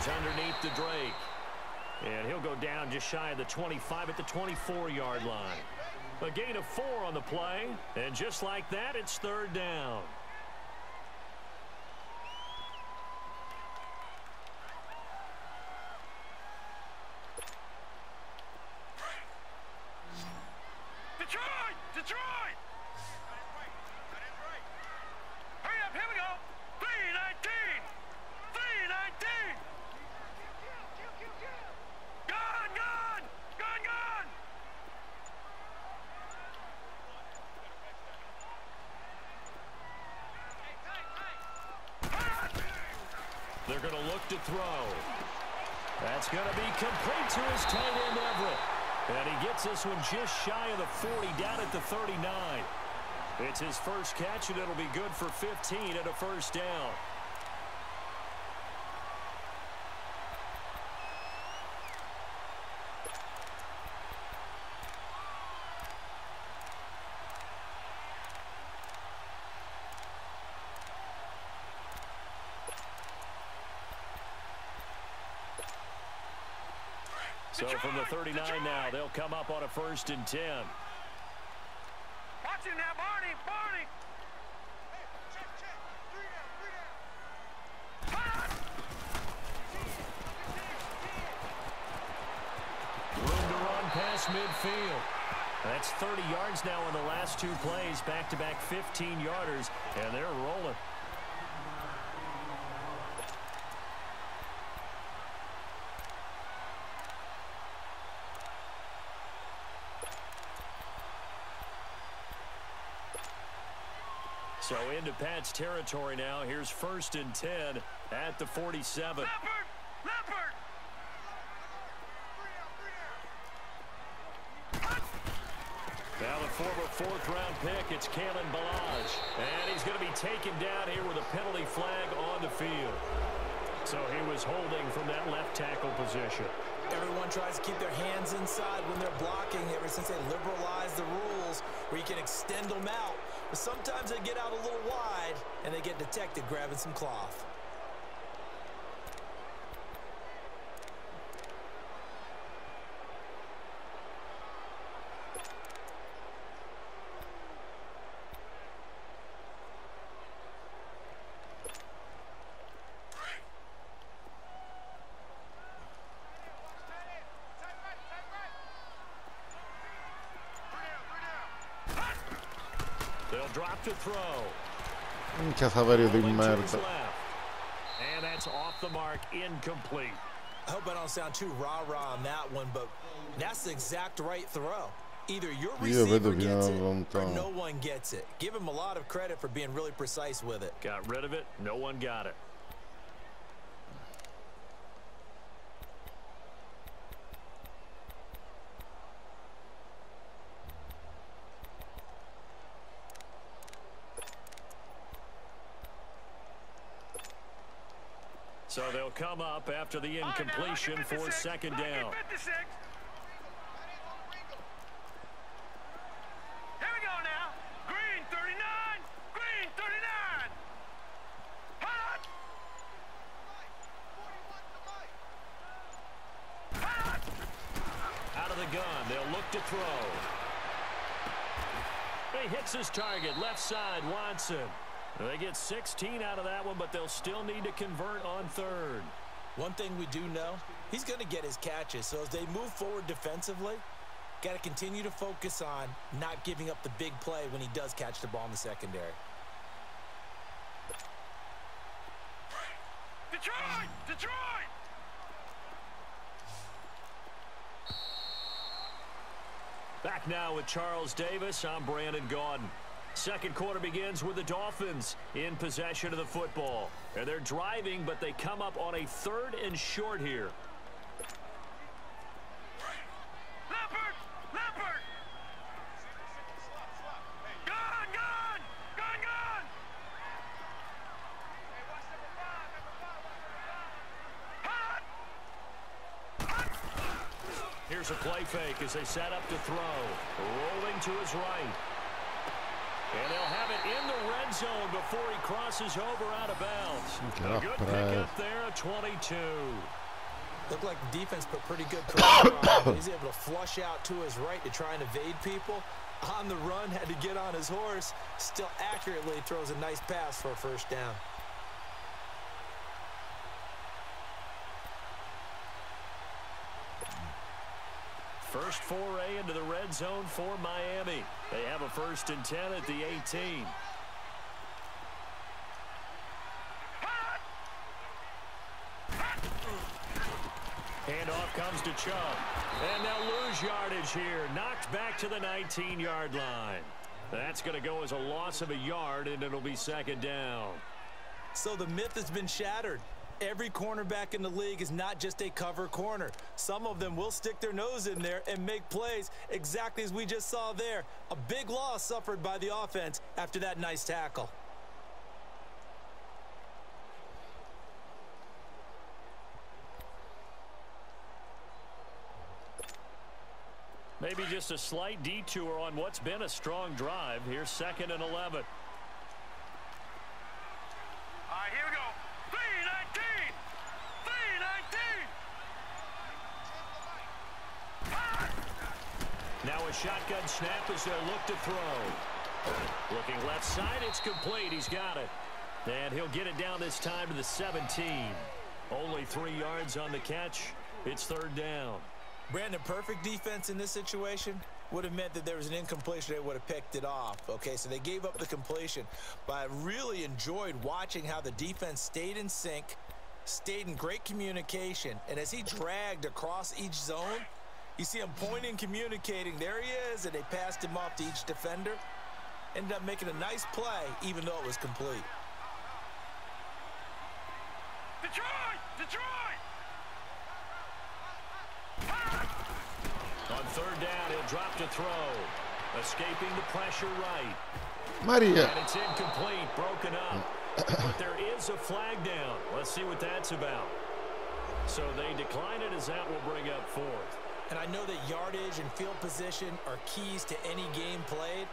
goes underneath to Drake. And he'll go down just shy of the 25 at the 24-yard line. A gain of 4 on the play. And just like that, it's third down. Detroit! Hurry up, here we go. 3-19. 3-19. Gone. They're going to look to throw. That's going to be complete to his tight end, Everett. And he gets this one just shy of the 40, down at the 39. It's his first catch, and it'll be good for 15 and a first down. So from the 39 now, they'll come up on a 1st and 10. Watch him now, Barney. Room to run past midfield. That's 30 yards now in the last 2 plays, back-to-back 15-yarders, and they're rolling. So into Pat's territory now. Here's 1st and 10 at the 47. Leopard! Now the former 4th-round pick, it's Kalen Ballage. And he's going to be taken down here with a penalty flag on the field. So he was holding from that left tackle position. Everyone tries to keep their hands inside when they're blocking ever since they liberalized the rules where you can extend them out. But sometimes they get out a little wide and they get detected grabbing some cloth. They'll drop to throw. Minchia Saverio di merda. And that's off the mark, incomplete. I hope I don't sound too rah-rah on that one, but that's the exact right throw. Either your receiver gets it or no one gets it. Give him a lot of credit for being really precise with it. Got rid of it. No one got it. So they'll come up after the incompletion for 2nd down. Here we go now. Green 39. Green 39. Hot. Out of the gun. They'll look to throw. He hits his target. Left side, Watson. They get 16 out of that one, but they'll still need to convert on 3rd. One thing we do know, he's going to get his catches. So as they move forward defensively, got to continue to focus on not giving up the big play when he does catch the ball in the secondary. Detroit! Back now with Charles Davis. I'm Brandon Gaudin. Second quarter begins with the Dolphins in possession of the football. And they're driving, but they come up on a 3rd and short here. Leopard! Gone! Hot! Here's a play fake as they set up to throw. Rolling to his right. And they'll have it in the red zone before he crosses over out of bounds. Get A good pickup there, a 22. Looked like the defense put pretty good pressure on him. He's able to flush out to his right to try and evade people. On the run, had to get on his horse. Still accurately throws a nice pass for a first down. First foray into the red zone for Miami. They have a 1st and 10 at the 18. Handoff comes to Chubb. And they'll lose yardage here. Knocked back to the 19-yard line. That's going to go as a loss of a yard, and it'll be 2nd down. So the myth has been shattered. Every cornerback in the league is not just a cover corner. Some of them will stick their nose in there and make plays exactly as we just saw there. A big loss suffered by the offense after that nice tackle. Maybe just a slight detour on what's been a strong drive. Here's 2nd and 11. All right, here we go. 3-19. 3-19. Now a shotgun snap as they'll look to throw. Looking left side, it's complete. He's got it. And he'll get it down this time to the 17. Only 3 yards on the catch. It's 3rd down. Brandon, perfect defense in this situation would have meant that there was an incompletion. They would have picked it off. Okay, so they gave up the completion. But I really enjoyed watching how the defense stayed in sync, stayed in great communication. And as he dragged across each zone, you see him pointing, communicating. There he is, and they passed him off to each defender. Ended up making a nice play, even though it was complete. Detroit! Detroit! On 3rd down, he'll drop to throw. Escaping the pressure right. Maria. And it's incomplete, broken up. But there is a flag down. Let's see what that's about. So they decline it as that will bring up 4th. And I know that yardage and field position are keys to any game played,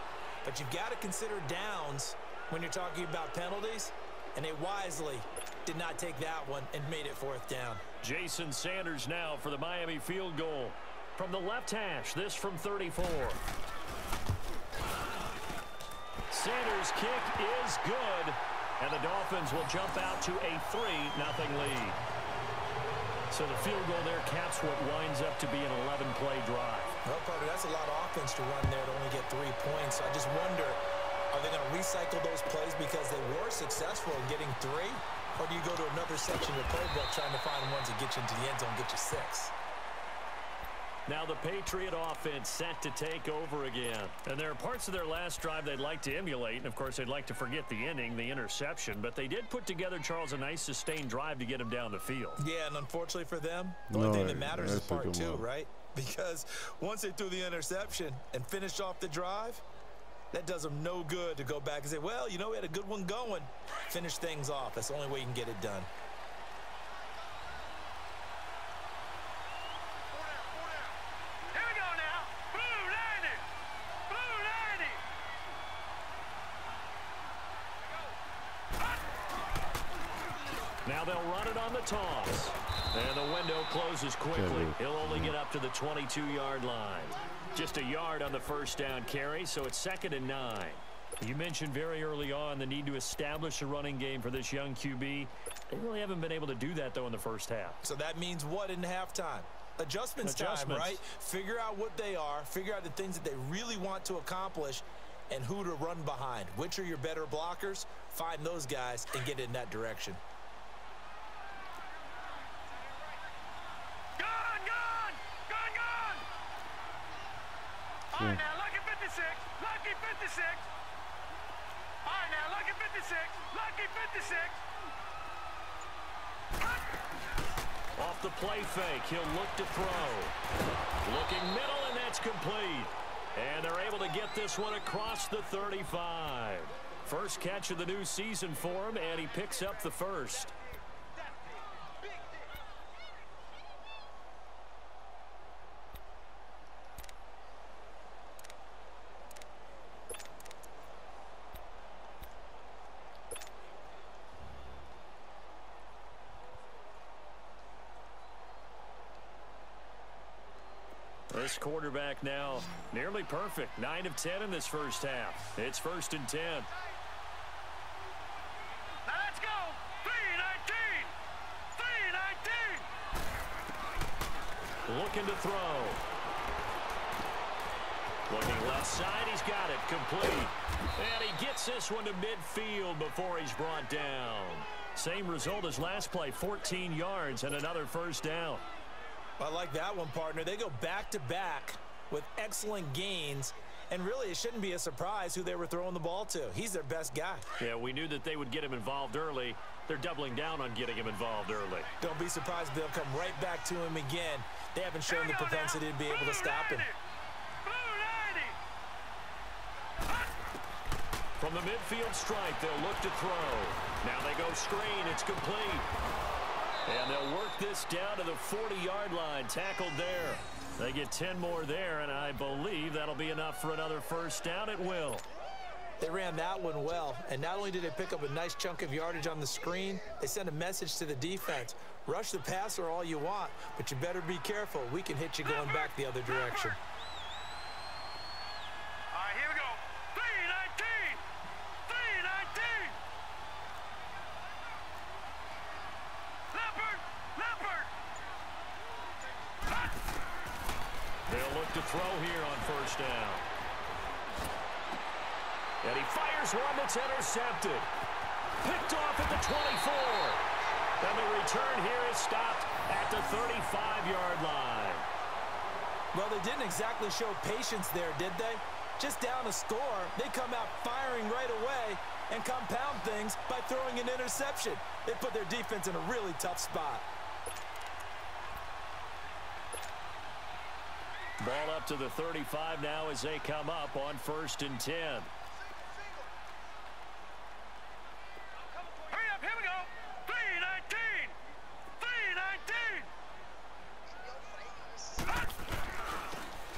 but you've got to consider downs when you're talking about penalties, and they wisely did not take that one and made it 4th down. Jason Sanders now for the Miami field goal. From the left hash, this from 34. Sanders' kick is good, and the Dolphins will jump out to a 3-0 lead. So the field goal there caps what winds up to be an 11-play drive. Well, Parker, that's a lot of offense to run there to only get 3 points. So I just wonder, are they going to recycle those plays because they were successful in getting 3? Or do you go to another section of the playbook trying to find ones that get you into the end zone and get you 6? Now the Patriot offense set to take over again. And there are parts of their last drive they'd like to emulate. And, of course, they'd like to forget the inning, the interception. But they did put together, Charles, a nice sustained drive to get him down the field. Yeah, and unfortunately for them, the only thing that matters is part 2, right? Because once they threw the interception and finished off the drive, that does them no good to go back and say, well, you know, we had a good one going. Finish things off. That's the only way you can get it done. Now they'll run it on the toss. And the window closes quickly. He'll only get up to the 22-yard line. Just a yard on the 1st down carry, so it's 2nd and 9. You mentioned very early on the need to establish a running game for this young QB. They really haven't been able to do that, though, in the first half. So that means what in halftime? Adjustments time, right? Figure out what they are. Figure out the things that they really want to accomplish and who to run behind. Which are your better blockers? Find those guys and get in that direction. All right, now, lucky 56. Lucky 56. All right, now, lucky 56. Lucky 56. Off the play fake, he'll look to throw. Looking middle, and that's complete. And they're able to get this one across the 35. First catch of the new season for him, and he picks up the 1st. This quarterback now nearly perfect. 9 of 10 in this first half. It's 1st and 10. Now let's go. 3-19. 3-19. Looking to throw. Looking left side. He's got it. Complete. And he gets this one to midfield before he's brought down. Same result as last play. 14 yards and another first down. I like that one, partner. They go back-to-back with excellent gains. And really, it shouldn't be a surprise who they were throwing the ball to. He's their best guy. Yeah, we knew that they would get him involved early. They're doubling down on getting him involved early. Don't be surprised if they'll come right back to him again. They haven't shown the propensity to be able to stop him. From the midfield strike, they'll look to throw. Now they go screen. It's complete. And they'll work this down to the 40-yard line. Tackled there. They get 10 more there, and I believe that'll be enough for another first down. It will. They ran that one well, and not only did they pick up a nice chunk of yardage on the screen, they sent a message to the defense. Rush the passer all you want, but you better be careful. We can hit you going back the other direction. All right, here we go. 3-19. 3-19. Leopard. They'll look to throw here on first down. And he fires one that's intercepted. Picked off at the 24. And the return here is stopped at the 35-yard line. Well, they didn't exactly show patience there, did they? Just down a score, they come out firing right away and compound things by throwing an interception. They put their defense in a really tough spot. Ball up to the 35 now as they come up on 1st and 10. Hurry up, here we go. 3-19. 3-19.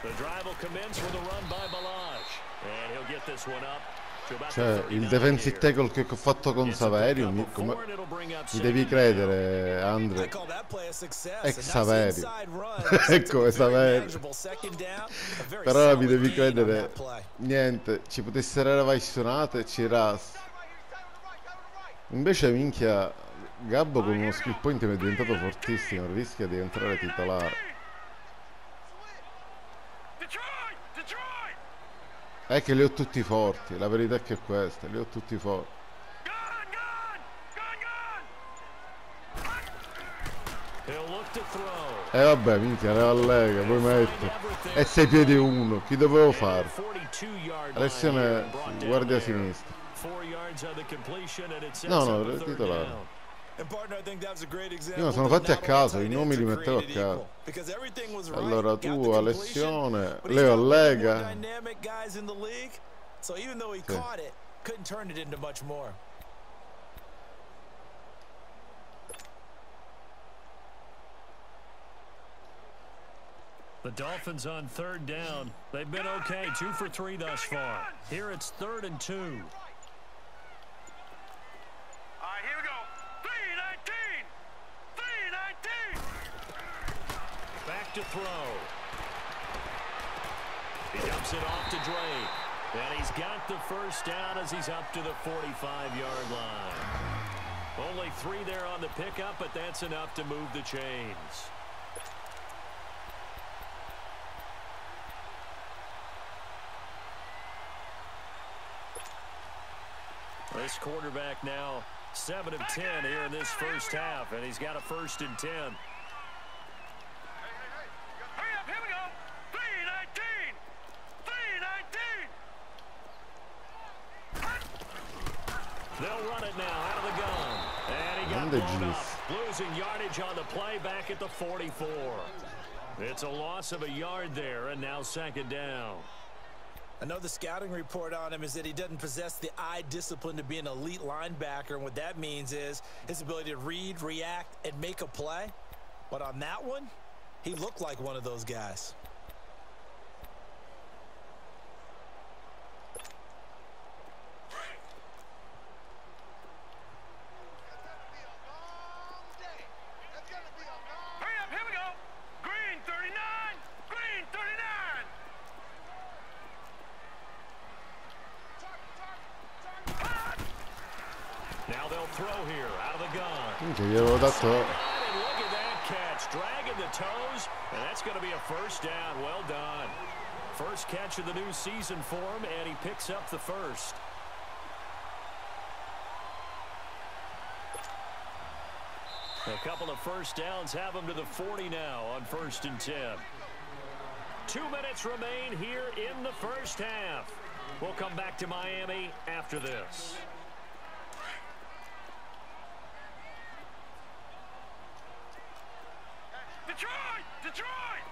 The drive will commence with a run by Balaj. And he'll get this one up. Cioè, il defensive tackle che ho fatto con Saverio, mi devi credere, Andre. Ex Saverio. Ecco, Saverio. Però mi devi credere, niente, ci potessero eravai suonate e ci ras. Invece, minchia, Gabbo con uno skill point mi è diventato fortissimo, rischia di entrare titolare. È che li ho tutti forti, la verità è che è questa, li ho tutti forti. E vabbè, minchia, le allega, poi metti. E 6 piedi 1, chi dovevo fare? Alessione, guardia a sinistra. No, titolare. Io sono fatti a caso, i nomi li mettevo a caso. Allora tu, Alessione, Leo Allega. Sì. The Dolphins on 3rd down. They've been okay, 2 for 3 thus far. Here it's 3rd and 2. Back to throw. He dumps it off to Drake. And he's got the first down as he's up to the 45-yard line. Only 3 there on the pickup, but that's enough to move the chains. This quarterback now 7 of 10 here in this first half, and he's got a 1st and 10. They'll run it now out of the gun. And he got blown up, losing yardage on the play back at the 44. It's a loss of a yard there, and now 2nd down. I know the scouting report on him is that he doesn't possess the eye discipline to be an elite linebacker, and what that means is his ability to read, react, and make a play. But on that one, he looked like one of those guys. Hurry up, here we go. Green 39. Green 39. throw here out of the gun. Minchia, gli avevo dato... And look at that catch, dragging the toes, and that's going to be a first down. Well done. First catch of the new season for him, and he picks up the first. A couple of first downs have him to the 40 now on 1st and 10. 2 minutes remain here in the first half. We'll come back to Miami after this. Detroit! Detroit!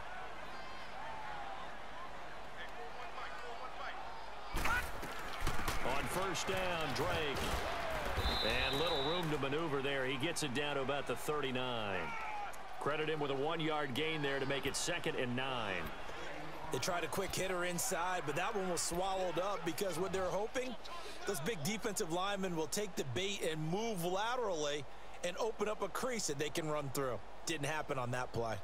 On first down, Drake. And little room to maneuver there. He gets it down to about the 39. Credit him with a 1-yard gain there to make it 2nd and 9. They tried a quick hitter inside, but that one was swallowed up because what they're hoping, those big defensive linemen will take the bait and move laterally and open up a crease that they can run through. Didn't happen on that play.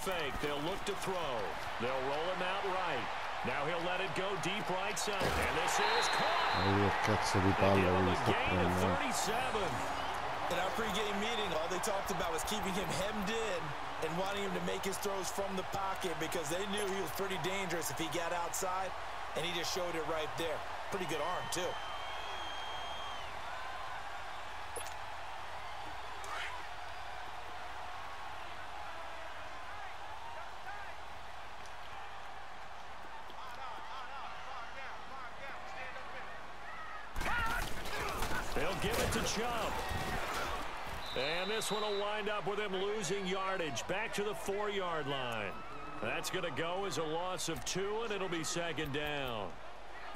Fake. They'll look to throw. They'll roll him out right. Now he'll let it go deep right side. And this is caught. Cazzo di palla lui sta Gain of 37. In our pregame meeting, all they talked about was keeping him hemmed in and wanting him to make his throws from the pocket because they knew he was pretty dangerous if he got outside, and he just showed it right there. Pretty good arm, too. Chubb. And this one will wind up with him losing yardage back to the 4-yard line. That's going to go as a loss of 2, and it'll be 2nd down.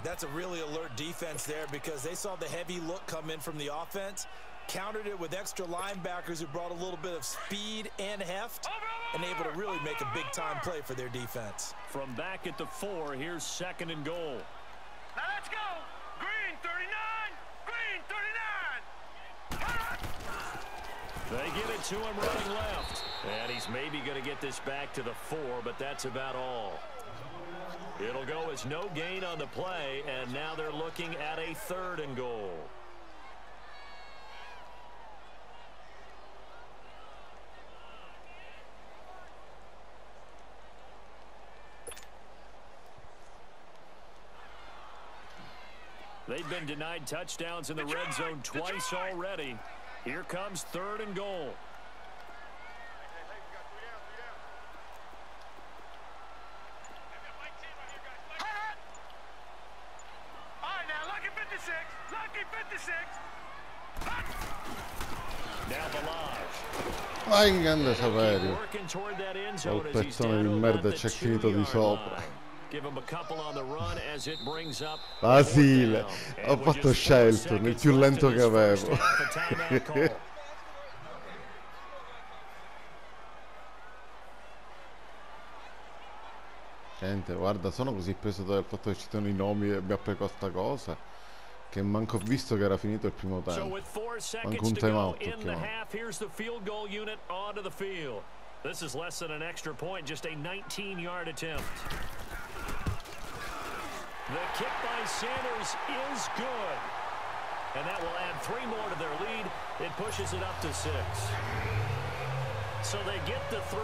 That's a really alert defense there because they saw the heavy look come in from the offense, countered it with extra linebackers who brought a little bit of speed and heft, and able to really make a big-time play for their defense. From back at the 4, here's 2nd and goal. Now let's go. Green 39. Green 39. They give it to him running left. And he's maybe going to get this back to the 4, but that's about all. It'll go as no gain on the play, and now they're looking at a 3rd and goal. They've been denied touchdowns in the red zone twice already. Here comes 3rd and goal. All right, now, lucky 56. Lucky 56. Now Balaj. Vai in grande Saverio. Il pettone di merda ci è finito di sopra. Basile, ho fatto Shelton, il più lento che avevo. Gente, guarda, sono così preso dal fatto che ci sono i nomi e mi applico sta cosa che manco ho visto che era finito il primo tempo. Manco un time out. This is less than an extra point, just a 19-yard attempt. The kick by Sanders is good. And that will add 3 more to their lead. It pushes it up to 6. So they get the 3,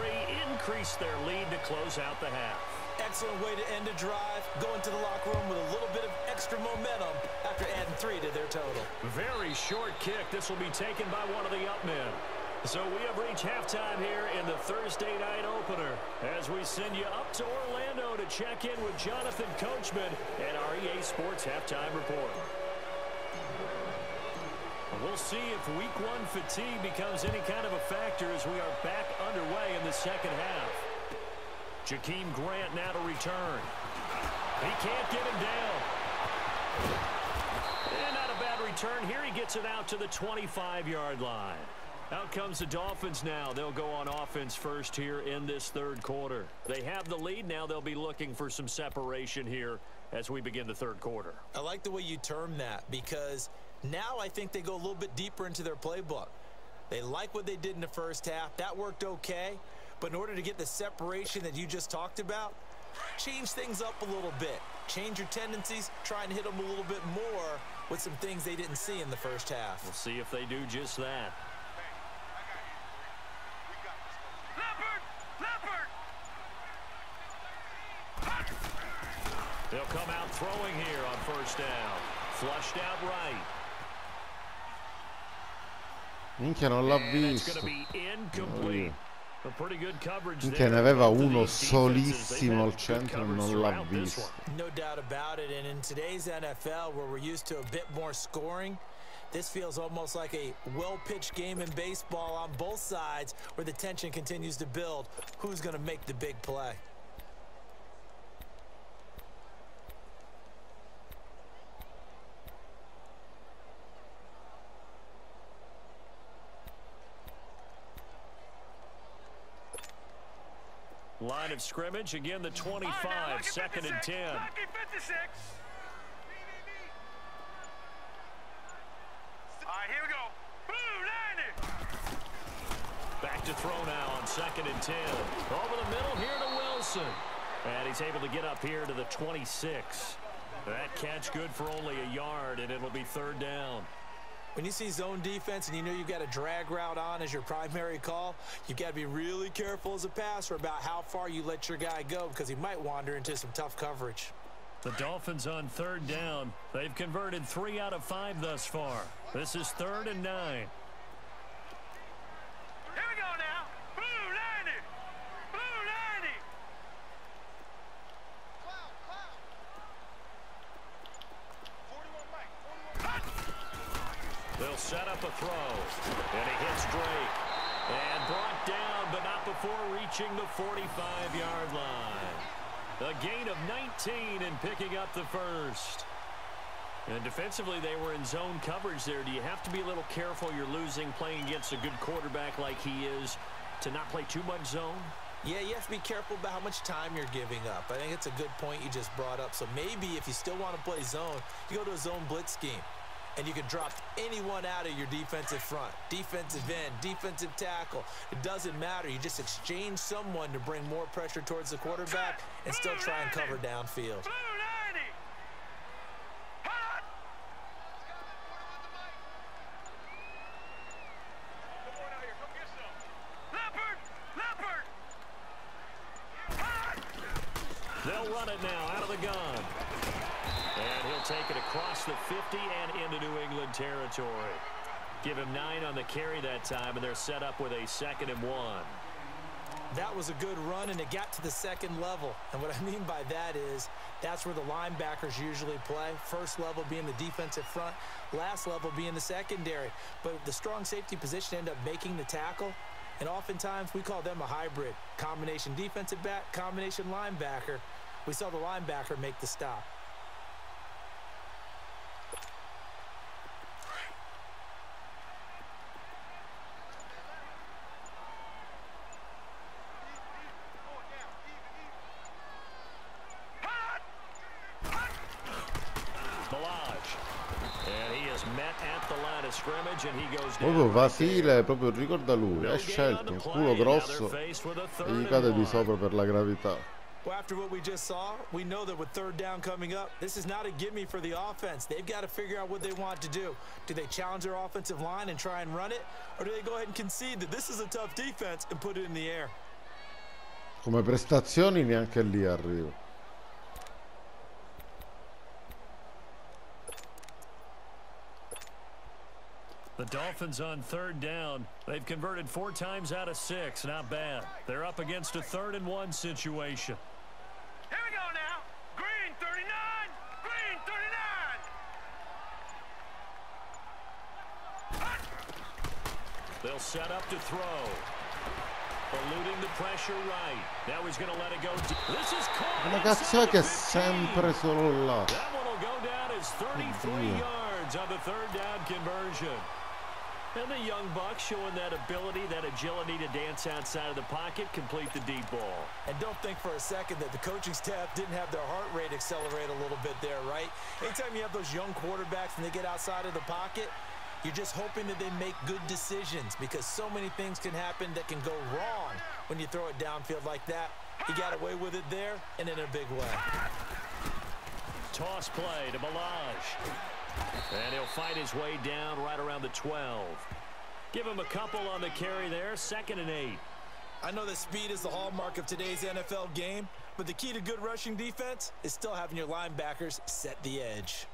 increase their lead to close out the half. Excellent way to end a drive. Go into the locker room with a little bit of extra momentum after adding 3 to their total. Very short kick. This will be taken by one of the up men. So we have reached halftime here in the Thursday night opener as we send you up to Orlando to check in with Jonathan Coachman and our EA Sports Halftime Report. We'll see if Week 1 fatigue becomes any kind of a factor as we are back underway in the second half. Jakeem Grant now to return. He can't get him down. And not a bad return here. He gets it out to the 25-yard line. Out comes the Dolphins now. They'll go on offense first here in this 3rd quarter. They have the lead. Now they'll be looking for some separation here as we begin the 3rd quarter. I like the way you term that because Now I think they go a little bit deeper into their playbook. They like what they did in the first half. That worked okay. But in order to get the separation that you just talked about, change things up a little bit. Change your tendencies, try and hit them a little bit more with some things they didn't see in the first half. We'll see if they do just that. They'll come out throwing here on first down. Flushed out right. Minchia, non l'ha visto. Minchia, ne aveva uno solissimo al centro e non l'ha visto. No doubt about it. And in today's NFL, where we're used to a bit more scoring, this feels almost like a well-pitched game in baseball on both sides, where the tension continues to build. Who's going to make the big play? Line of scrimmage, again the 25, second and 10. All right, here we go. Blue 90. Back to throw now on second and 10. Over the middle here to Wilson. And he's able to get up here to the 26. That catch good for only a yard, and it'll be third down. When you see zone defense and you know you've got a drag route on as your primary call, you've got to be really careful as a passer about how far you let your guy go, because he might wander into some tough coverage. The Dolphins on third down. They've converted 3 out of 5 thus far. This is 3rd and 9. Here we go now. Blue 90. Blue 90. Cloud. 41 Mike. They'll set up a throw, and he hits Drake. And brought down, but not before reaching the 45-yard line. A gain of 19 and picking up the first. And defensively, they were in zone coverage there. Do you have to be a little careful? You're losing, playing against a good quarterback like he is, to not play too much zone? Yeah, you have to be careful about how much time you're giving up. I think it's a good point you just brought up. So maybe if you still want to play zone, you go to a zone blitz scheme. And you can drop anyone out of your defensive front, defensive end, defensive tackle. It doesn't matter. You just exchange someone to bring more pressure towards the quarterback and still try and cover downfield. Blue 90. Hot. Come on out here. Come get some. Leopard. Hot. They'll run it now out of the gun. And he'll take it across the 50 and into New England territory. Give him 9 on the carry that time, and they're set up with a 2nd and 1. That was a good run, and it got to the second level. And what I mean by that is that's where the linebackers usually play. First level being the defensive front, last level being the secondary. But the strong safety position ended up making the tackle, and oftentimes we call them a hybrid. Combination defensive back, combination linebacker. We saw the linebacker make the stop. Proprio Vasile, proprio ricorda lui, ha scelto un culo grosso e gli cade di sopra per la gravità. Well, after what we just saw, we know that with third down coming up, this is not a gimme for the offense. They've got to figure out what they want to do. Do they challenge their offensive line and try and run it? Or do they go ahead and concede that this is a tough defense and put it in the air? Come prestazioni neanche lì arrivo. The Dolphins on third down. They've converted 4 times out of 6. Not bad. They're up against a 3rd and 1 situation. Here we go now. Green 39. Green 39. They'll set up to throw. Eluding the pressure right. Now he's going to let it go. This is caught. Ma cazzo è che è sempre solo là? That one will go down as 33 yards on the third down conversion. And the young buck showing that ability, that agility to dance outside of the pocket, complete the deep ball. And don't think for a second that the coaching staff didn't have their heart rate accelerate a little bit there, right? Anytime you have those young quarterbacks and they get outside of the pocket, you're just hoping that they make good decisions because so many things can happen that can go wrong when you throw it downfield like that. He got away with it there and in a big way. Toss play to Balaj. And he'll fight his way down right around the 12. Give him a couple on the carry there, 2nd and 8. I know that speed is the hallmark of today's NFL game, but the key to good rushing defense is still having your linebackers set the edge.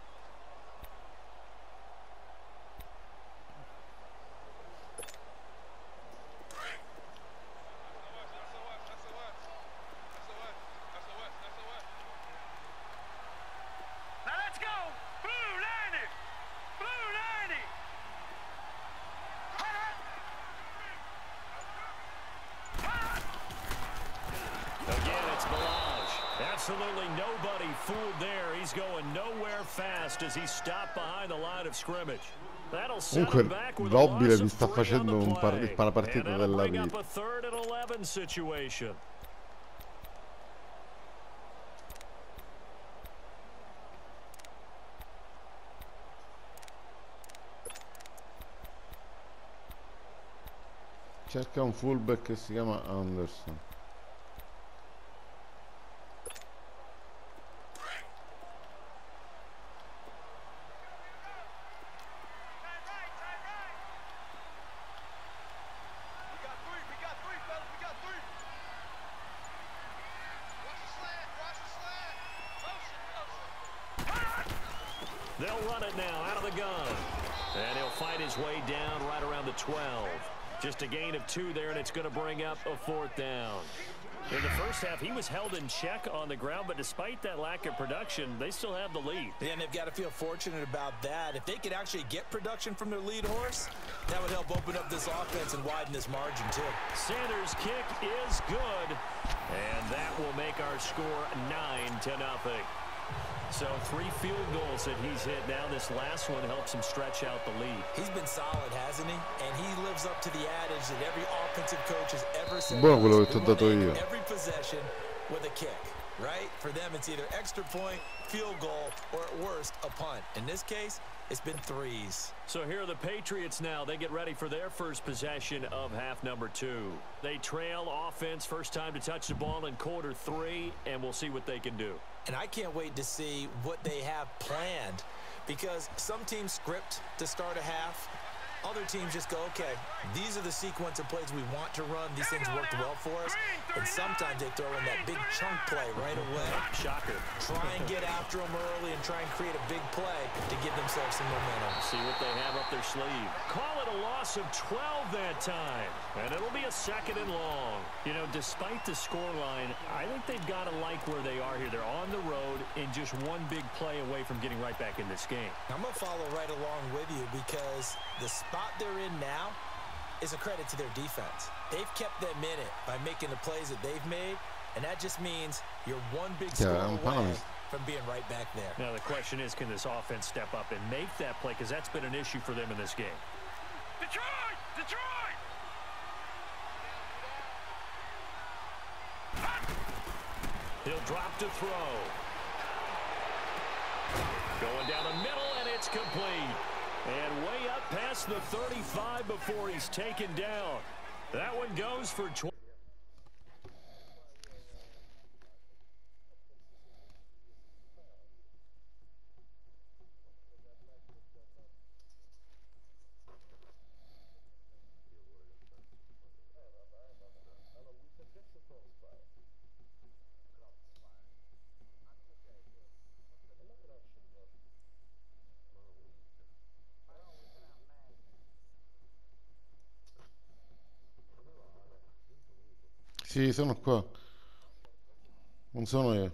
Absolutely nobody fooled there. He's going nowhere fast as he stopped behind the line of scrimmage. That'll set him back with a loss of 3 on the play. And that'll bring up a 3rd and 11 situation. Cerca un fullback che si chiama Anderson. They'll run it now out of the gun. And he'll fight his way down right around the 12. Just a gain of 2 there, and it's going to bring up a 4th down. In the first half, he was held in check on the ground, but despite that lack of production, they still have the lead. And they've got to feel fortunate about that. If they could actually get production from their lead horse, that would help open up this offense and widen this margin, too. Sanders' kick is good, and that will make our score 9-0. So 3 field goals that he's hit now. This last one helps him stretch out the lead. He's been solid, hasn't he? And he lives up to the adage that every offensive coach has ever said. Buono quello che ti ho dato io. Every possession with a kick, right? For them, it's either extra point, field goal, or at worst, a punt. In this case, it's been 3s. So here are the Patriots now. They get ready for their first possession of half number 2. They trail offense, first time to touch the ball in quarter 3, and we'll see what they can do. And I can't wait to see what they have planned because some teams script to start a half. Other teams just go, okay, these are the sequence of plays we want to run. These things worked well for us. And sometimes they throw in that big chunk play right away. Shocker. Try and get after them early and try and create a big play to give themselves some momentum. See what they have up their sleeve. Call it a loss of 12 that time. And it'll be a 2nd and long. You know, despite the scoreline, I think they've got to like where they are here. They're on the road and just one big play away from getting right back in this game. I'm going to follow right along with you because the spot they're in now is a credit to their defense. They've kept them in it by making the plays that they've made, and that just means you're one big score away from being right back there. Now the question is, can this offense step up and make that play? Because that's been an issue for them in this game. Detroit! Detroit! He'll drop to throw. Going down the middle, and it's complete. And way up past the 35 before he's taken down. That one goes for 20. Sì, sono qua. Non sono io.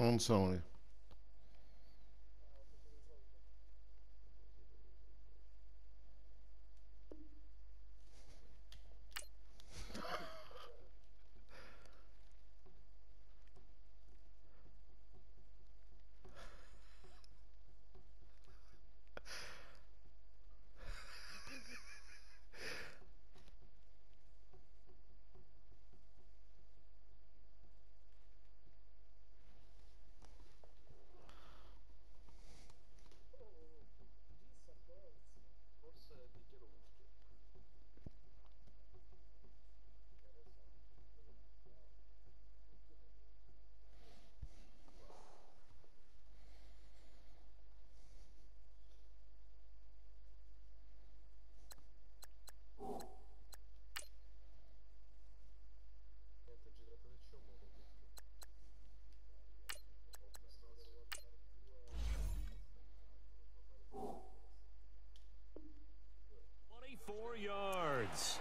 Non sono lì. Yards.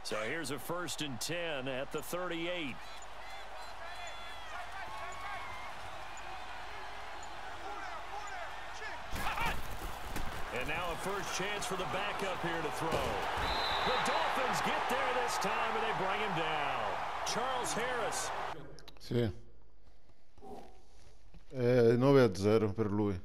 So here's a 1st and 10 at the 38. And now a first chance for the backup here to throw. The Dolphins get there this time, and they bring him down. Charles Harris. Sì. 9-0 per lui.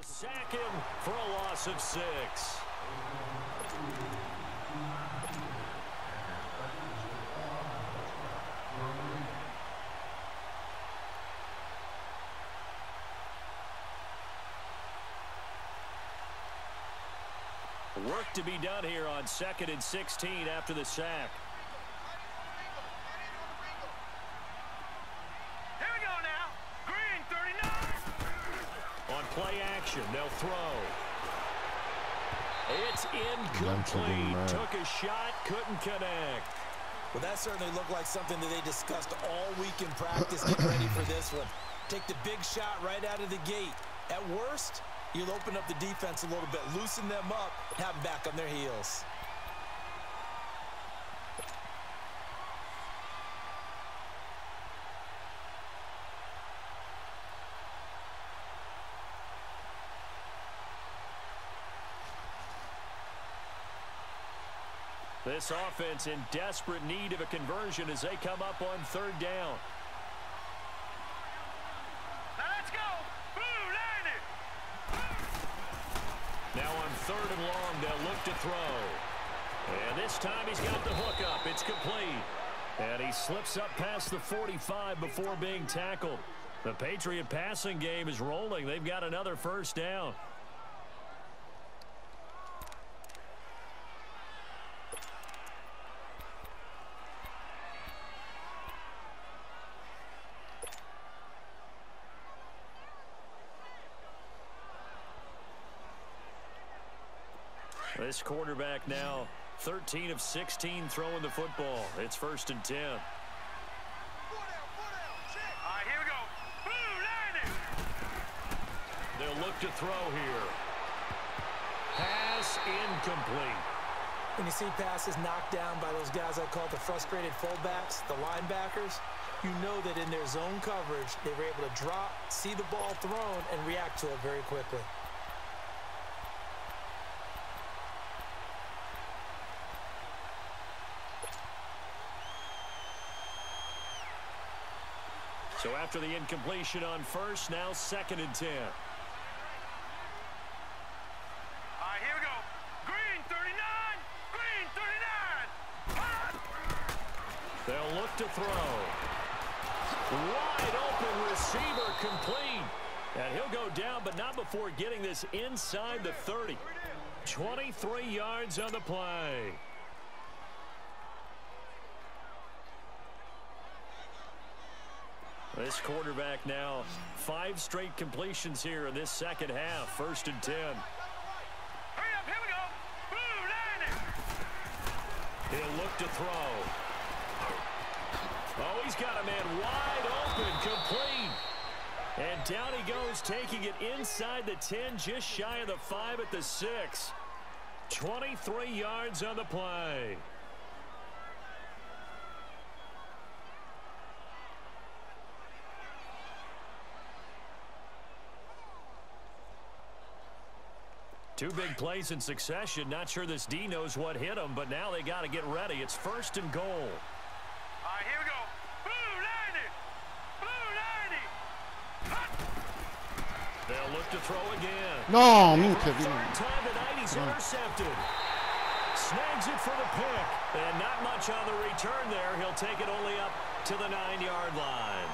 Sack him for a loss of 6. Work to be done here on 2nd and 16 after the sack. Play action, they'll throw. It's incomplete. Took a shot, couldn't connect. Well, that certainly looked like something that they discussed all week in practice, getting ready for this one. Take the big shot right out of the gate. At worst, you'll open up the defense a little bit, loosen them up, have them back on their heels. This offense in desperate need of a conversion as they come up on 3rd down. Now let's go. Blue, line it. Now on 3rd and long, they'll look to throw. And this time he's got the hook up. It's complete. And he slips up past the 45 before being tackled. The Patriot passing game is rolling. They've got another 1st down. This quarterback now 13 of 16 throwing the football. It's 1st and 10. All right, here we go. Blue, line it. They'll look to throw here. Pass incomplete. When you see passes knocked down by those guys I call the frustrated fullbacks, the linebackers, you know that in their zone coverage, they were able to drop, see the ball thrown, and react to it very quickly. So after the incompletion on 1st, now 2nd and 10. All right, here we go. Green, 39. Green, 39. to throw. Wide open receiver complete. And he'll go down, but not before getting this inside the 30. 23 yards on the play. This quarterback now 5 straight completions here in this second half. 1st and 10. Hurry up, here we go. Blue, 90. He'll look to throw. Oh, he's got a man wide open, complete. And down he goes, taking it inside the 10, just shy of the 5 at the 6. 23 yards on the play. Two big plays in succession. Not sure this D knows what hit him, but now they got to get ready. It's 1st and goal. All right, here we go. Blue, 90. Blue, 90. They'll look to throw again. No, minchia. Third time tonight, he's intercepted. Snags it for the pick. And not much on the return there. He'll take it only up to the 9-yard line.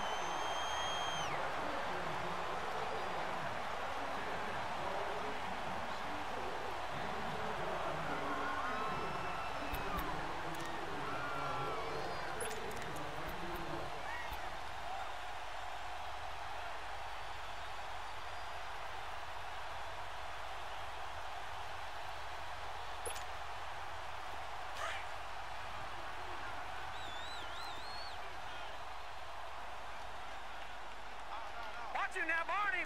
Watch him now, Barney.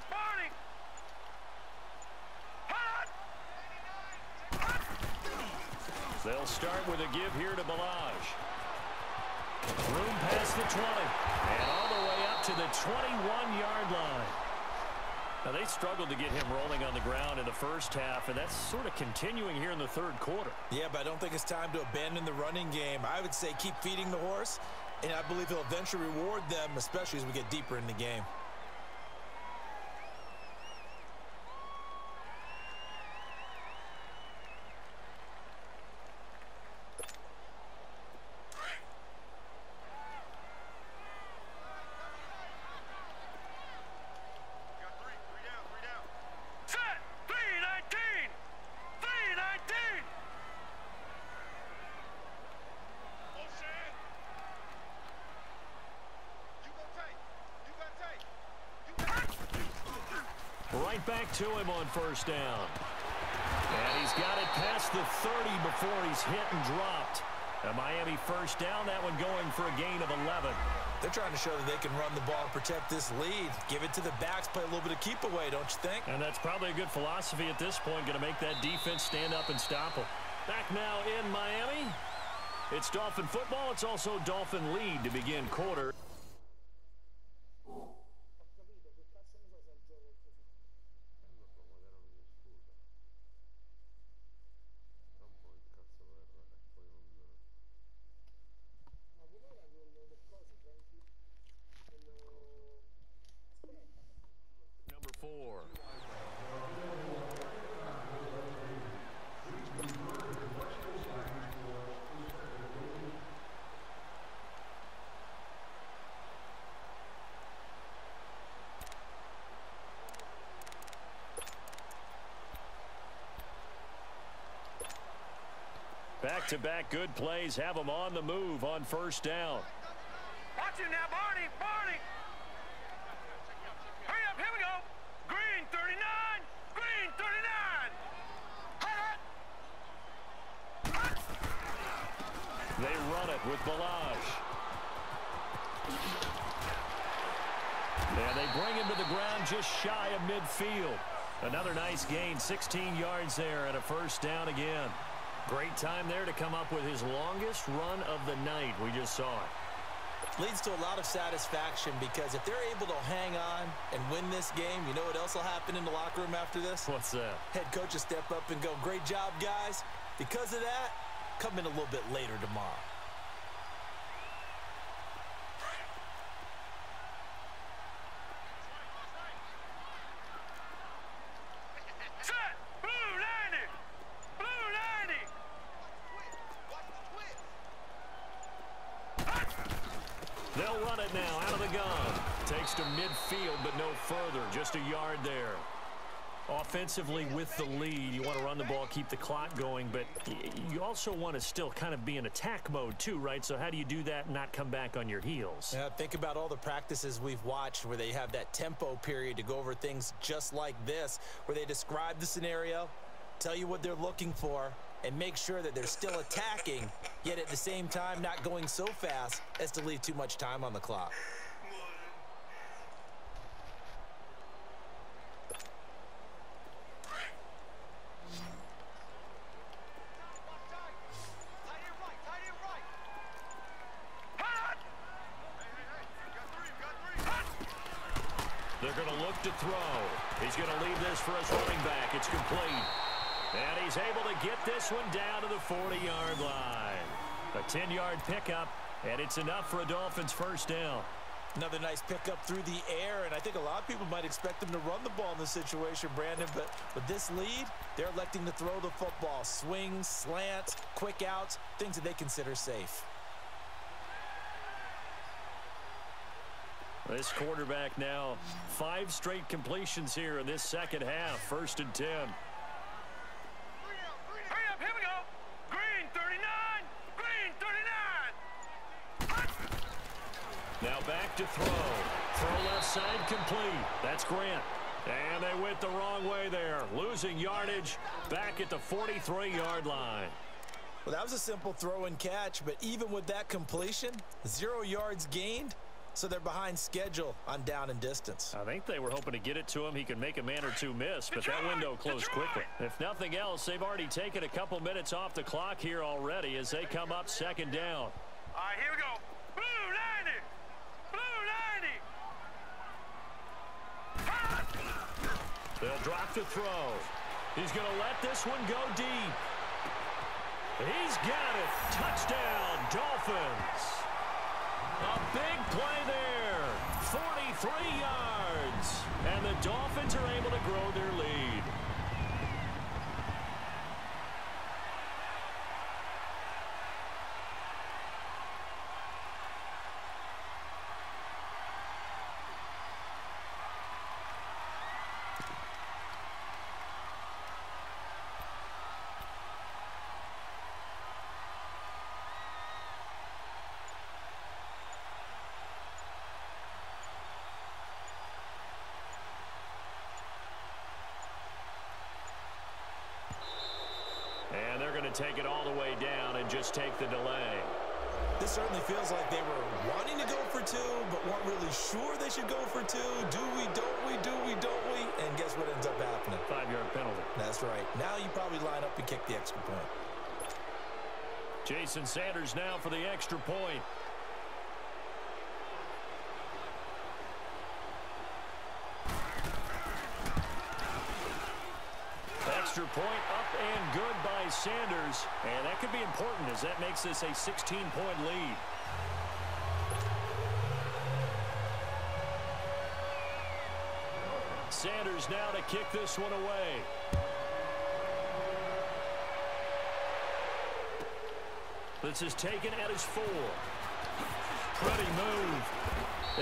They'll start with a give here to Balaj. Room past the 20. And all the way up to the 21-yard line. Now, they struggled to get him rolling on the ground in the first half, and that's sort of continuing here in the third quarter. Yeah, but I don't think it's time to abandon the running game. I would say keep feeding the horse, and I believe he'll eventually reward them, especially as we get deeper in the game. Right back to him on 1st down. And he's got it past the 30 before he's hit and dropped. A Miami 1st down, that one going for a gain of 11. They're trying to show that they can run the ball and protect this lead. Give it to the backs, play a little bit of keep away, don't you think? And that's probably a good philosophy at this point, going to make that defense stand up and stop them. Back now in Miami. It's Dolphin football. It's also Dolphin lead to begin quarter. Number 4. Back-to-back good plays have them on the move on 1st down. Watch him now, Barney. Hurry up, here we go. Green, 39. Green, 39. They run it with Balaj. And they bring him to the ground just shy of midfield. Another nice gain, 16 yards there and a 1st down again. Great time there to come up with his longest run of the night. We just saw it. Leads to a lot of satisfaction because if they're able to hang on and win this game, you know what else will happen in the locker room after this? What's that? Head coach will step up and go, great job, guys. Because of that, come in a little bit later tomorrow. now out of the gun. Takes to midfield, but no further. Just a yard there. Offensively with the lead, you want to run the ball, keep the clock going, but you also want to still kind of be in attack mode too, right? So how do you do that and not come back on your heels? Yeah, think about all the practices we've watched where they have that tempo period to go over things just like this, where they describe the scenario, tell you what they're looking for, and make sure that they're still attacking, yet at the same time not going so fast as to leave too much time on the clock. They're going to look to throw. He's going to leave this for his running back. It's complete. And he's able to get this one down to the 40-yard line. A 10-yard pickup, and it's enough for a Dolphins first down. Another nice pickup through the air, and I think a lot of people might expect them to run the ball in this situation, Brandon, but with this lead, they're electing to throw the football. Swings, slants, quick outs, things that they consider safe. This quarterback now, 5 straight completions here in this second half. 1st and 10. Hurry up, here we go. Green 39, green 39. Now back to throw. Throw left side complete. That's Grant. And they went the wrong way there. Losing yardage back at the 43-yard line. Well, that was a simple throw and catch, but even with that completion, 0 yards gained. So they're behind schedule on down and distance. I think they were hoping to get it to him. He could make a man or two miss, but that window closed quickly. If nothing else, they've already taken a couple minutes off the clock here already as they come up 2nd down. All right, here we go. Blue 90. Blue 90. They'll drop to throw. He's going to let this one go deep. He's got it. Touchdown, Dolphins. A big play there, 43 yards, and the Dolphins are able to grow their lead. And they're going to take it all the way down and just take the delay. This certainly feels like they were wanting to go for 2, but weren't really sure they should go for 2. Do we, don't we, do we, don't we? And guess what ends up happening? 5-yard penalty. That's right. Now you probably line up and kick the extra point. Jason Sanders now for the extra point. Extra point up and good by Sanders. And that could be important as that makes this a 16-point lead. Sanders now to kick this one away. This is taken at his 4. Pretty move.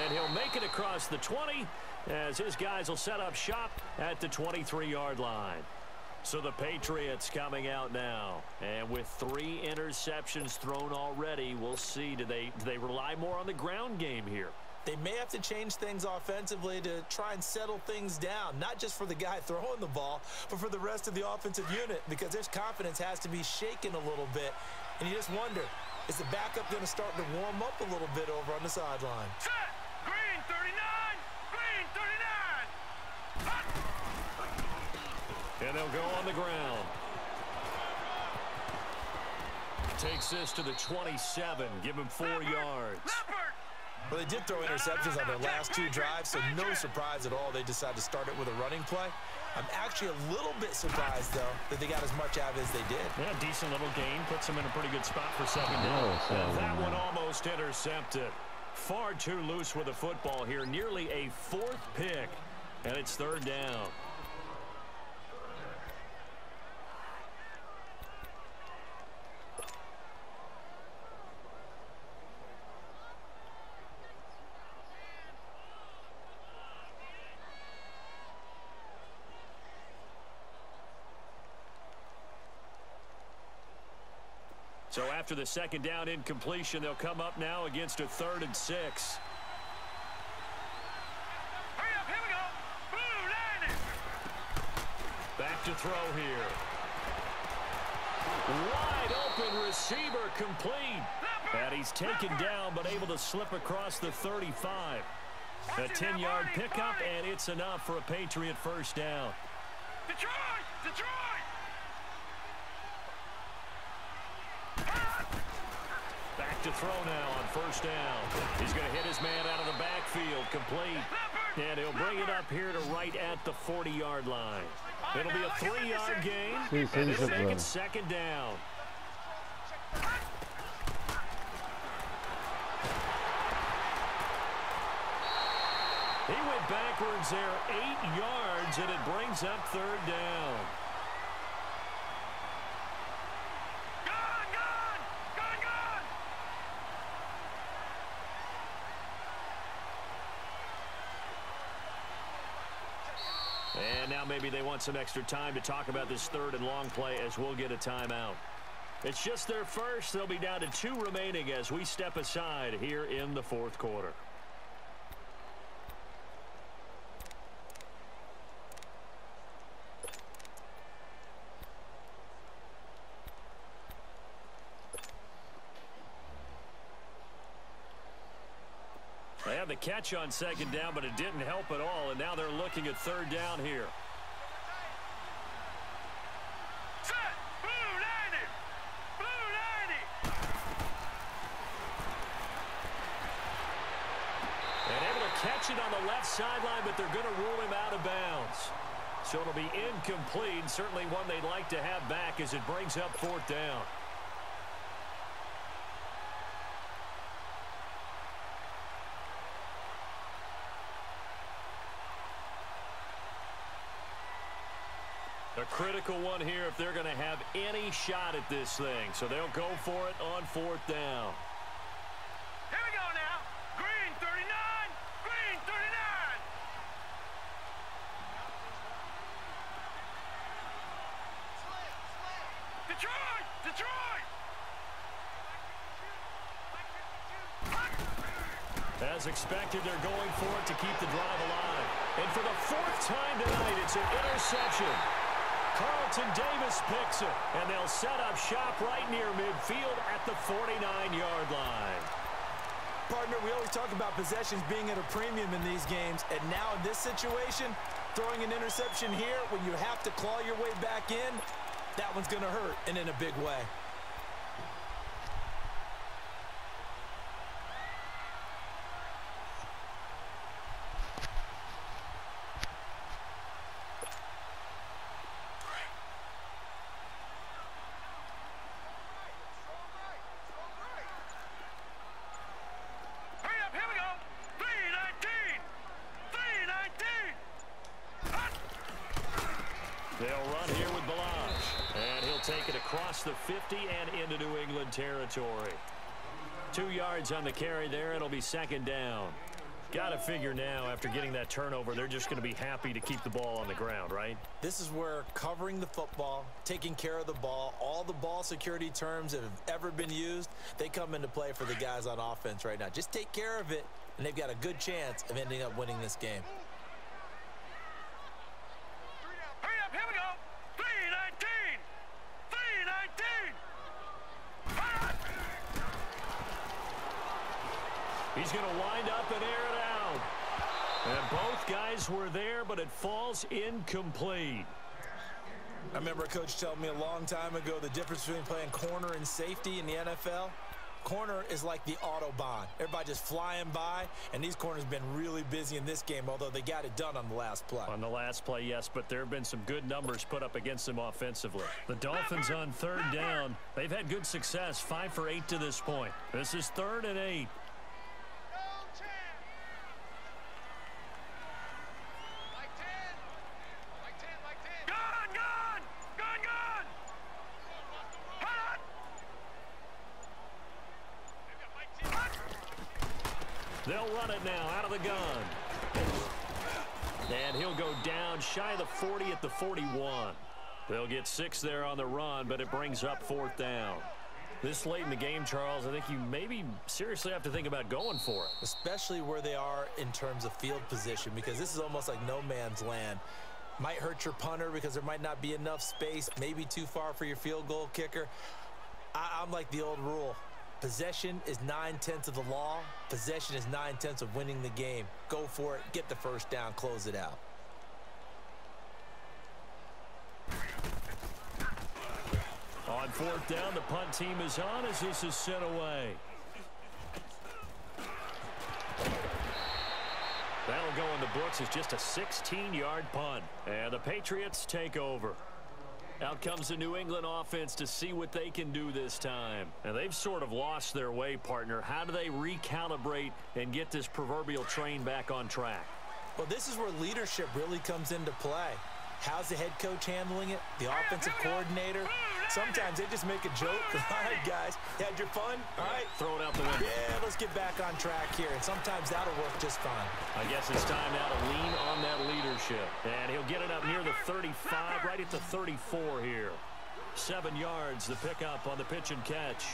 And he'll make it across the 20 as his guys will set up shop at the 23-yard line. So the Patriots coming out now. And with 3 interceptions thrown already, we'll see. Do they rely more on the ground game here? They may have to change things offensively to try and settle things down, not just for the guy throwing the ball, but for the rest of the offensive unit, because their confidence has to be shaken a little bit. And you just wonder, is the backup going to start to warm up a little bit over on the sideline? Set. Green 39. Green 39. Hot. And they'll go on the ground. Takes this to the 27. Give him 4 yards. Leopard. Well, they did throw interceptions on their last 2 drives, so no surprise at all they decided to start it with a running play. I'm actually a little bit surprised, though, that they got as much out of it as they did. Yeah, decent little gain. Puts them in a pretty good spot for 2nd down. That one almost intercepted. Far too loose with the football here. Nearly a 4th pick, and it's 3rd down. So after the second down incompletion, they'll come up now against a 3rd and 6. Hurry up, here we go. Blue line it. Back to throw here. Wide open receiver complete. And he's taken down but able to slip across the 35. A 10-yard pickup, and it's enough for a Patriot first down. Detroit! Detroit! Back to throw now on first down. He's going to hit his man out of the backfield, complete. And he'll bring it up here to right at the 40-yard line. It'll be a 3-yard gain, and it'll make it second down. He went backwards there 8 yards, and it brings up 3rd down. And now maybe they want some extra time to talk about this 3rd and long play as we'll get a timeout. It's just their first. They'll be down to 2 remaining as we step aside here in the 4th quarter. They had the catch on second down, but it didn't help at all, and now they're looking at 3rd down here. Set! Blue line it! Blue line it! And able to catch it on the left sideline, but they're going to rule him out of bounds. So it'll be incomplete, certainly one they'd like to have back as it brings up 4th down. A critical one here if they're going to have any shot at this thing. So they'll go for it on 4th down. Here we go now. Green 39. Green 39. Detroit! Detroit! As expected, they're going for it to keep the drive alive. And for the 4th time tonight, it's an interception. Carlton Davis picks it, and they'll set up shop right near midfield at the 49-yard line. Partner, we always talk about possessions being at a premium in these games, and now in this situation, throwing an interception here when you have to claw your way back in, that one's going to hurt, and in a big way. They'll run here with Balazs, and he'll take it across the 50 and into New England territory. 2 yards on the carry there. It'll be second down. Got to figure now, after getting that turnover, they're just going to be happy to keep the ball on the ground, right? This is where covering the football, taking care of the ball, all the ball security terms that have ever been used, they come into play for the guys on offense right now. Just take care of it, and they've got a good chance of ending up winning this game. Hurry up, here we go. 319. 319. He's going to wind up and air it out. And both guys were there, but it falls incomplete. I remember a coach telling me a long time ago the difference between playing corner and safety in the NFL. Corner is like the Autobahn. Everybody just flying by, and these corners have been really busy in this game, although they got it done on the last play. On the last play, yes, but there have been some good numbers put up against them offensively. The Dolphins on 3rd down. They've had good success, 5 for 8 to this point. This is 3rd and 8. They'll run it now out of the gun. And he'll go down shy of the 40 at the 41. They'll get 6 there on the run, but it brings up 4th down. This late in the game, Charles, I think you maybe seriously have to think about going for it. Especially where they are in terms of field position, because this is almost like no man's land. Might hurt your punter because there might not be enough space, maybe too far for your field goal kicker. I'm like the old rule. Possession is 9/10 of the law. Possession is 9/10 of winning the game. Go for it, get the first down, close it out. On fourth down, the punt team is on as this is sent away. That'll go in the books as just a 16-yard punt. And the Patriots take over. Out comes the New England offense to see what they can do this time. And they've sort of lost their way, partner. How do they recalibrate and get this proverbial train back on track? Well, this is where leadership really comes into play. How's the head coach handling it? The offensive coordinator? Sometimes they just make a joke. All right, guys, you had your fun? All right. Throw it out the window. Yeah, let's get back on track here. And sometimes that'll work just fine. I guess it's time now to lean on that leadership. And he'll get it up near the 35, right at the 34 here. 7 yards, the pickup on the pitch and catch.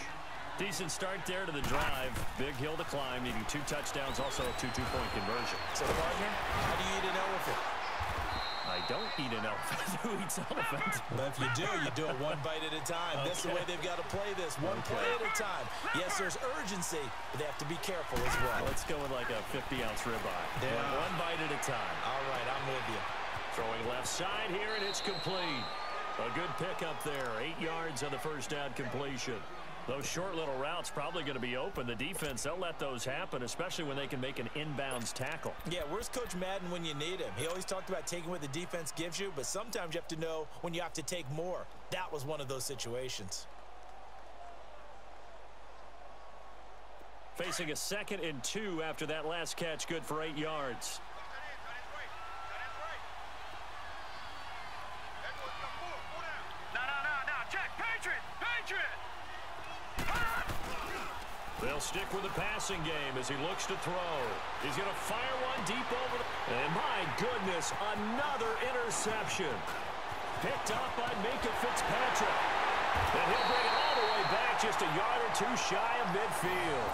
Decent start there to the drive. Big hill to climb, needing 2 touchdowns, also a 2 two-point conversion. So, partner, how do you eat an elephant? I don't eat an elephant. Who eats elephant? But if you do it one bite at a time. Okay. That's the way they've got to play this. One play at a time. Yes, there's urgency, but they have to be careful as well. Let's go with like a 50-ounce ribeye. Yeah. One bite at a time. All right, I'm with you. Throwing left side here, and it's complete. A good pickup there. 8 yards on the first down completion. Those short little routes probably going to be open. The defense, they'll let those happen, especially when they can make an inbounds tackle. Yeah, where's Coach Madden when you need him? He always talked about taking what the defense gives you, but sometimes you have to know when you have to take more. That was one of those situations. Facing a 2nd and 2 after that last catch, good for 8 yards. They'll stick with the passing game as he looks to throw. He's going to fire one deep over. And my goodness, another interception. Picked up by Minka Fitzpatrick. And he'll bring it all the way back, just a yard or 2 shy of midfield.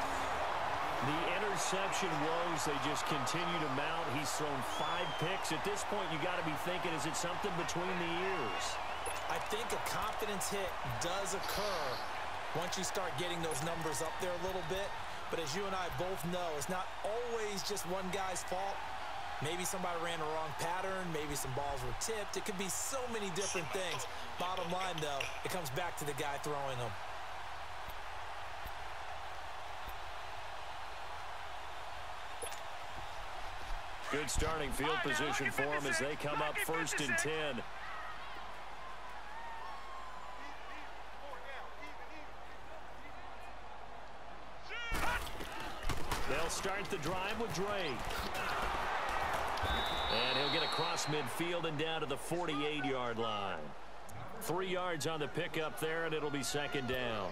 The interception woes, they just continue to mount. He's thrown 5 picks. At this point, you got to be thinking, is it something between the ears? I think a confidence hit does occur once you start getting those numbers up there a little bit. But as you and I both know, it's not always just one guy's fault. Maybe somebody ran the wrong pattern. Maybe some balls were tipped. It could be so many different things. Bottom line, though, it comes back to the guy throwing them. Good starting field position for them as they come up 1st and 10. They'll start the drive with Drake. And he'll get across midfield and down to the 48-yard line. 3 yards on the pickup there, and it'll be 2nd down.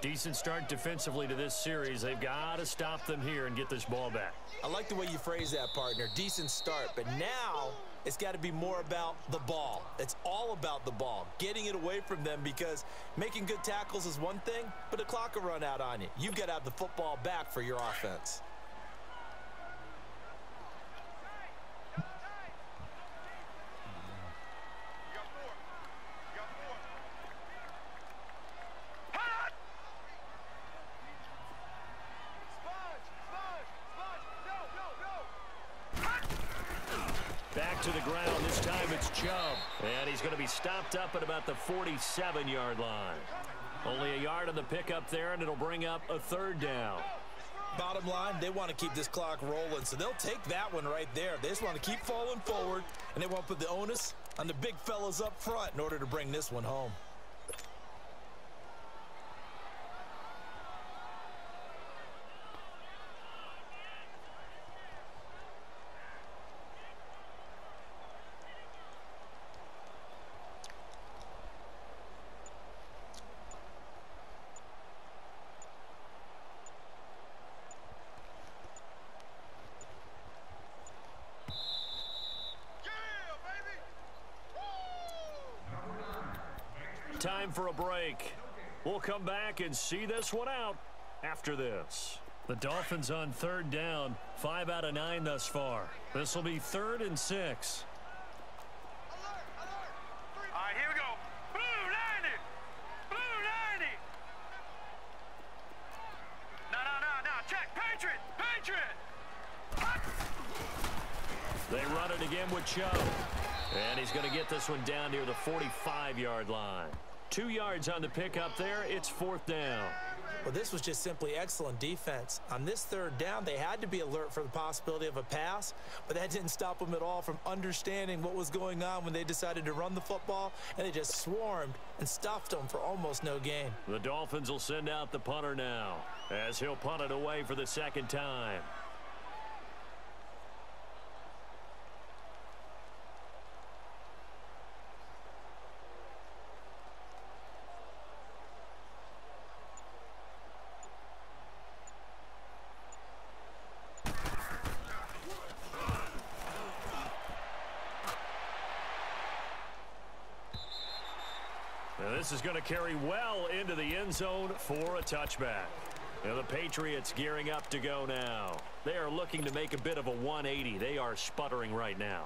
Decent start defensively to this series. They've got to stop them here and get this ball back. I like the way you phrase that, partner. Decent start, but now it's got to be more about the ball. It's all about the ball, getting it away from them, because making good tackles is one thing, but the clock will run out on you. You've got to have the football back for your offense. Back to the ground. This time it's Chubb. And he's going to be stopped up at about the 47-yard line. Only a yard on the pickup there, and it'll bring up a 3rd down. Bottom line, they want to keep this clock rolling, so they'll take that one right there. They just want to keep falling forward, and they want to put the onus on the big fellas up front in order to bring this one home. Time for a break. We'll come back and see this one out after this. The Dolphins on third down, 5 out of 9 thus far. This will be 3rd and 6. All right, here we go. Blue 90. Blue 90. No. Check. Patriot. They run it again with Chubb. And he's going to get this one down near the 45-yard line. 2 yards on the pickup there. It's 4th down. Well, this was just simply excellent defense. On this 3rd down, they had to be alert for the possibility of a pass, but that didn't stop them at all from understanding what was going on when they decided to run the football, and they just swarmed and stuffed them for almost no gain. The Dolphins will send out the punter now as he'll punt it away for the 2nd time. This is going to carry well into the end zone for a touchback. Now the Patriots gearing up to go now. They are looking to make a bit of a 180. They are sputtering right now.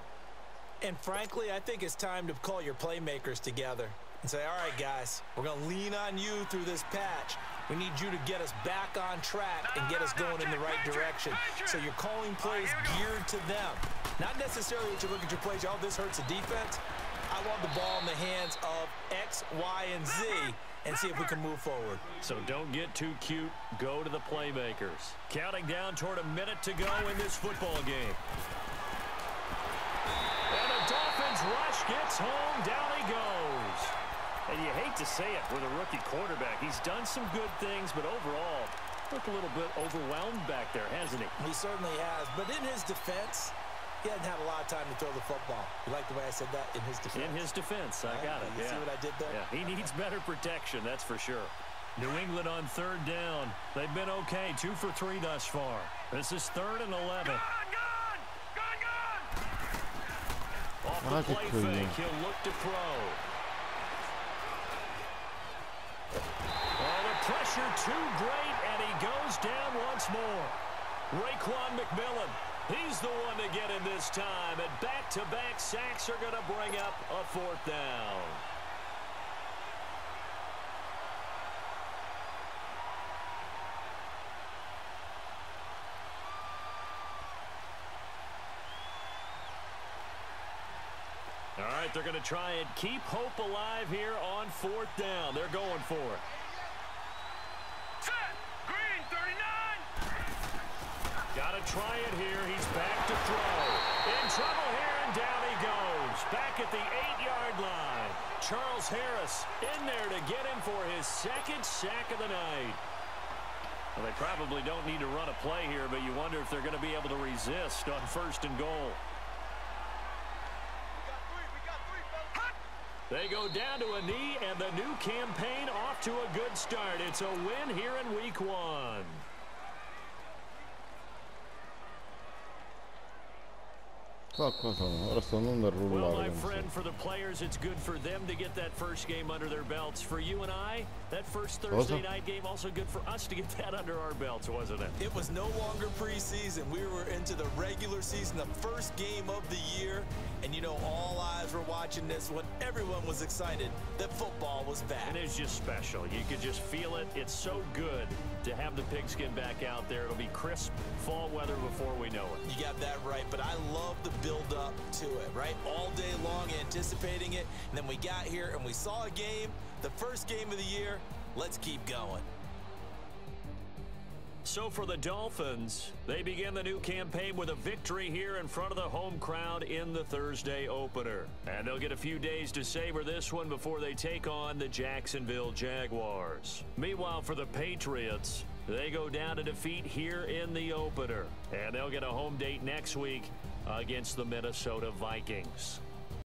And frankly, I think it's time to call your playmakers together and say, all right, guys, we're going to lean on you through this patch. We need you to get us back on track and get us going in the right direction. So you're calling plays geared to them. Not necessarily that you look at your plays, oh, this hurts the defense. I want the ball in the hands of X, Y, and Z and see if we can move forward. So don't get too cute. Go to the playmakers. Counting down toward a minute to go in this football game. And the Dolphins rush gets home. Down he goes. And you hate to say it with a rookie quarterback. He's done some good things, but overall, looked a little bit overwhelmed back there, hasn't he? He certainly has. But in his defense, he hasn't had a lot of time to throw the football. You like the way I said that? In his defense. In his defense. I got it. You see what I did there? Yeah, he needs better protection, that's for sure. New England on 3rd down. They've been okay. 2 for 3 thus far. This is 3rd and 11. Gone. Off the play fake, he'll look to throw. Oh, the pressure too great, and he goes down once more. Raekwon McMillan. He's the one to get in this time, and back-to-back sacks are going to bring up a 4th down. All right, they're going to try and keep hope alive here on 4th down. They're going for it. Set. Green 39. Got to try it here. He's back to throw. In trouble here, and down he goes. Back at the 8-yard line. Charles Harris in there to get him for his 2nd sack of the night. Well, they probably don't need to run a play here, but you wonder if they're going to be able to resist on 1st and goal. They go down to a knee, and the new campaign off to a good start. It's a win here in week 1. Well, my friend, for the players, it's good for them to get that first game under their belts. For you and I, that first Thursday night game, also good for us to get that under our belts, wasn't it? It was no longer preseason. We were into the regular season, the first game of the year. And, you know, all eyes were watching this when everyone was excited that football was back. And it's just special. You could just feel it. It's so good to have the pigskin back out there. It'll be crisp fall weather before we know it. You got that right, but I love the build-up to it, right? All day long anticipating it, and then we got here and we saw a game, the first game of the year. Let's keep going. So for the Dolphins, they begin the new campaign with a victory here in front of the home crowd in the Thursday opener. And they'll get a few days to savor this one before they take on the Jacksonville Jaguars. Meanwhile, for the Patriots, they go down to defeat here in the opener. And they'll get a home date next week against the Minnesota Vikings.